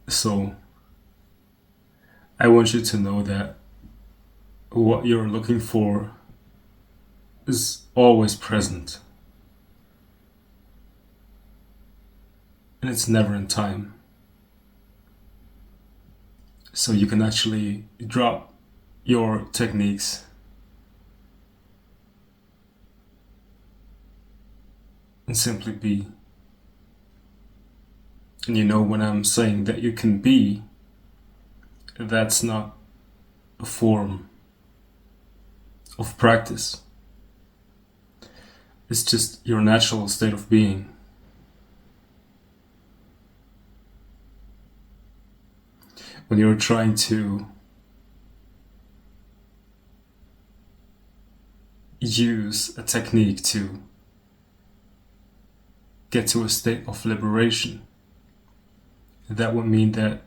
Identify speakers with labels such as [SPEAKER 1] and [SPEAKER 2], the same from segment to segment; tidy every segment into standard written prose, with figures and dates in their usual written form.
[SPEAKER 1] So I want you to know that what you're looking for is always present, and it's never in time. So you can actually drop your techniques and simply be. And you know, when I'm saying that you can be, that's not a form of practice. It's just your natural state of being. When you're trying to use a technique to get to a state of liberation, that would mean that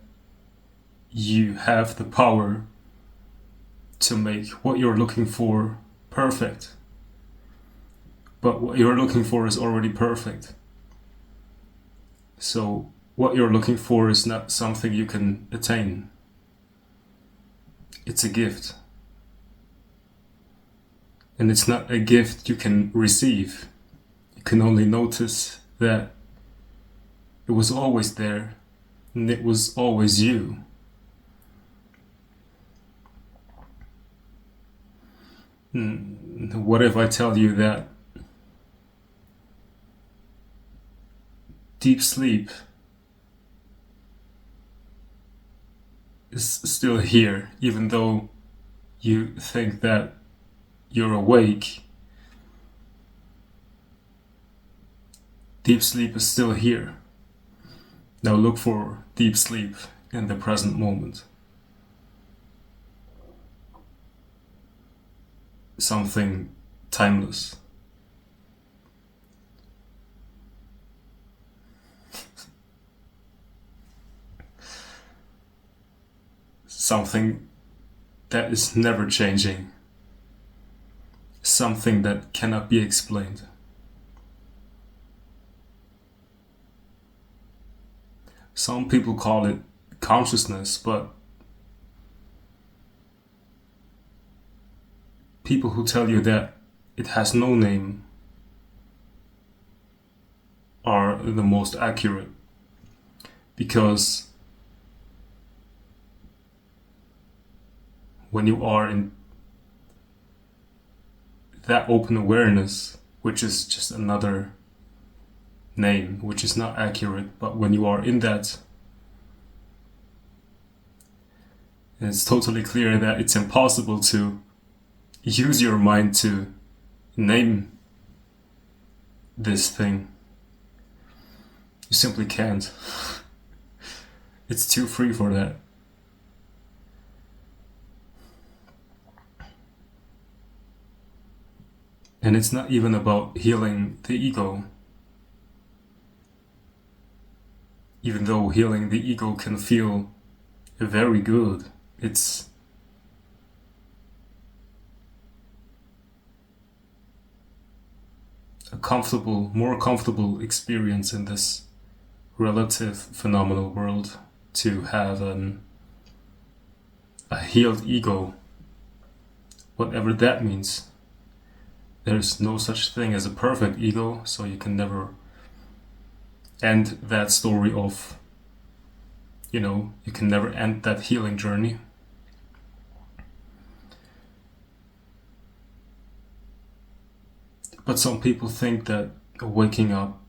[SPEAKER 1] you have the power to make what you're looking for perfect. But what you're looking for is already perfect. So what you're looking for is not something you can attain. It's a gift. And it's not a gift you can receive. You can only notice that it was always there and it was always you. What if I tell you that deep sleep is still here, even though you think that you're awake? Deep sleep is still here. Now look for deep sleep in the present moment. Something timeless. Something that is never changing. Something that cannot be explained. Some people call it consciousness, but people who tell you that it has no name are the most accurate, because when you are in that open awareness, which is just another name, which is not accurate, but when you are in that, it's totally clear that it's impossible to use your mind to name this thing. You simply can't. It's too free for that. And it's not even about healing the ego. Even though healing the ego can feel very good, it's a comfortable, more comfortable experience in this relative phenomenal world to have a healed ego, whatever that means. There's no such thing as a perfect ego, so you can never end that story of, you can never end that healing journey. But some people think that waking up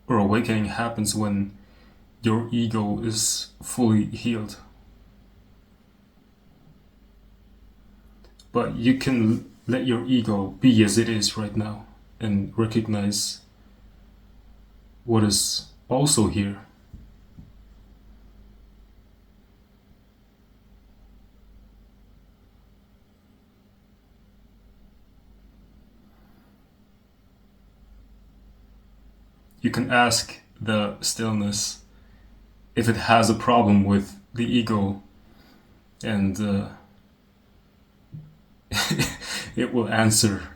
[SPEAKER 1] or awakening happens when your ego is fully healed. But you can let your ego be as it is right now and recognize what is also here. You can ask the stillness if it has a problem with the ego, and it will answer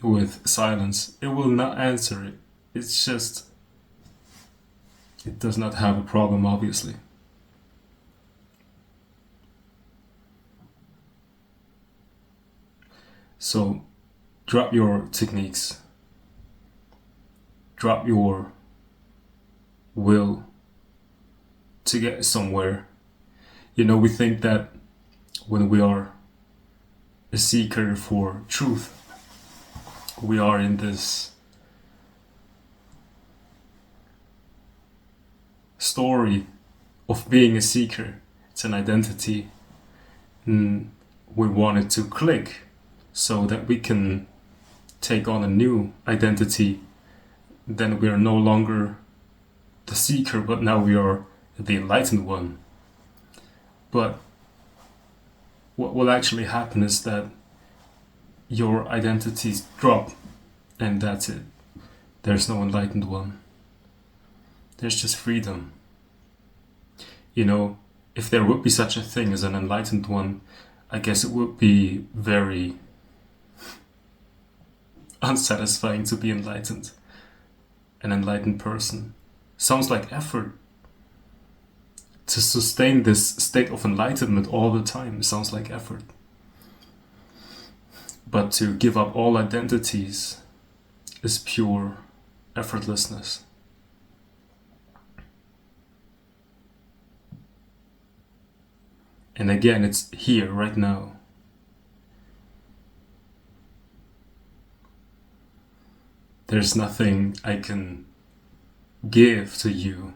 [SPEAKER 1] with silence. It will not answer it. It's just it does not have a problem, obviously. So drop your techniques, drop your will to get somewhere. We think that when we are a seeker for truth, we are in this story of being a seeker. It's an identity, and we want it to click so that we can take on a new identity. Then we are no longer the seeker, but now we are the enlightened one. But what will actually happen is that your identities drop, and that's it. There's no enlightened one. There's just freedom. If there would be such a thing as an enlightened one, I guess it would be very unsatisfying to be enlightened. An enlightened person. Sounds like effort. To sustain this state of enlightenment all the time sounds like effort. But to give up all identities is pure effortlessness. And again, it's here, right now. There's nothing I can give to you.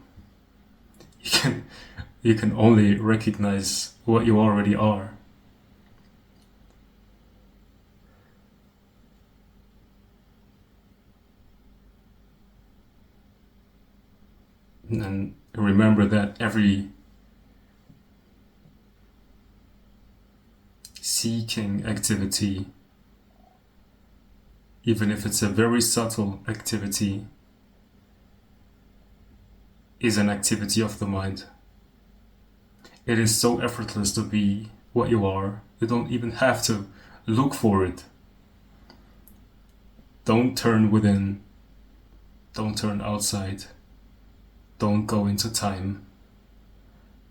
[SPEAKER 1] You can only recognize what you already are. And remember that every seeking activity, even if it's a very subtle activity, is an activity of the mind. It is so effortless to be what you are. You don't even have to look for it. Don't turn within. Don't turn outside. Don't go into time.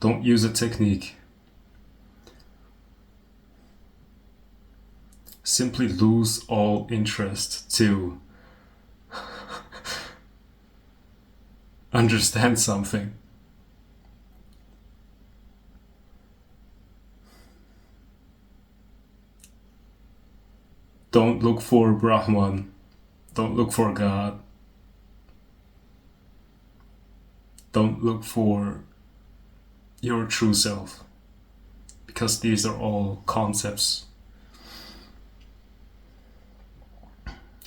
[SPEAKER 1] Don't use a technique. Simply lose all interest to understand something. Don't look for Brahman. Don't look for God. Don't look for your true self, because these are all concepts.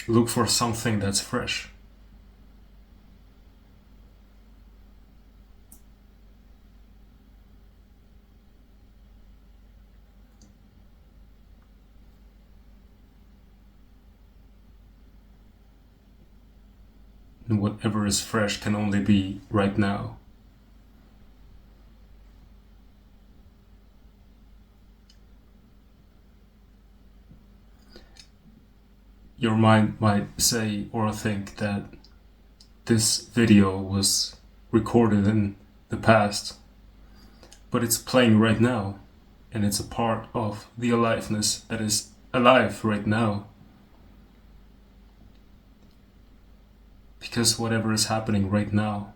[SPEAKER 1] Look for something that's fresh. And whatever is fresh can only be right now. Your mind might say or think that this video was recorded in the past, but it's playing right now, and it's a part of the aliveness that is alive right now. Because whatever is happening right now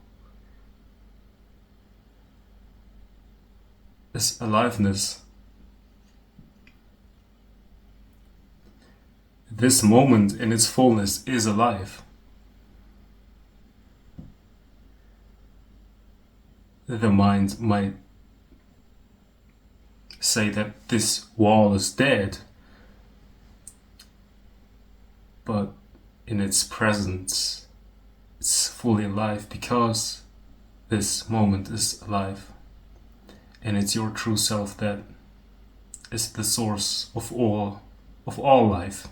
[SPEAKER 1] is aliveness. This moment in its fullness is alive. The mind might say that this wall is dead, but in its presence it's fully alive, because this moment is alive, and it's your true self that is the source of all life.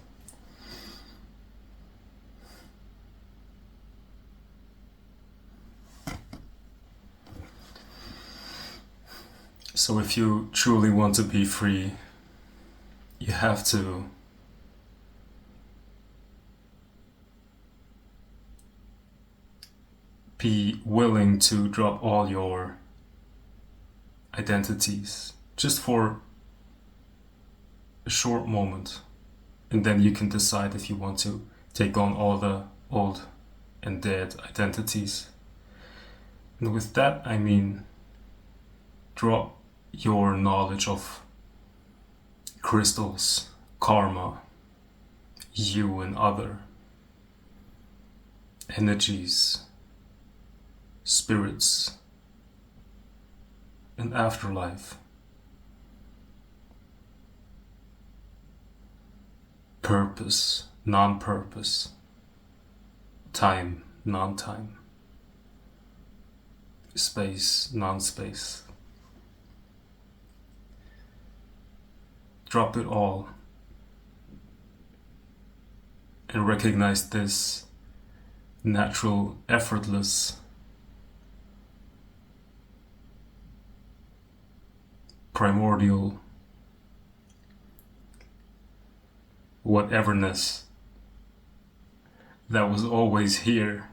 [SPEAKER 1] So if you truly want to be free, you have to be willing to drop all your identities just for a short moment, and then you can decide if you want to take on all the old and dead identities. And with that, I mean, drop your knowledge of crystals, karma, you and other energies, spirits, and afterlife. Purpose, non-purpose. Time, non-time. Space, non-space. Drop it all and recognize this natural, effortless, primordial whateverness that was always here,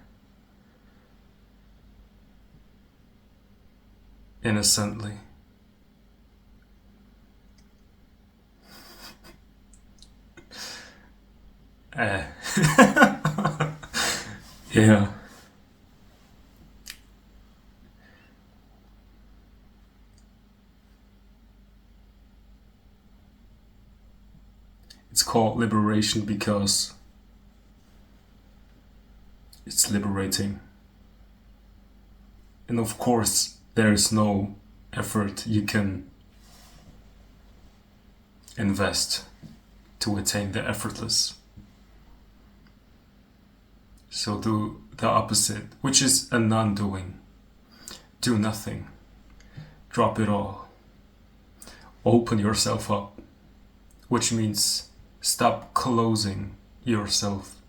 [SPEAKER 1] innocently. Yeah. It's called liberation because it's liberating. And of course, there is no effort you can invest to attain the effortless. So do the opposite, which is a non-doing. Do nothing. Drop it all. Open yourself up, which means stop closing yourself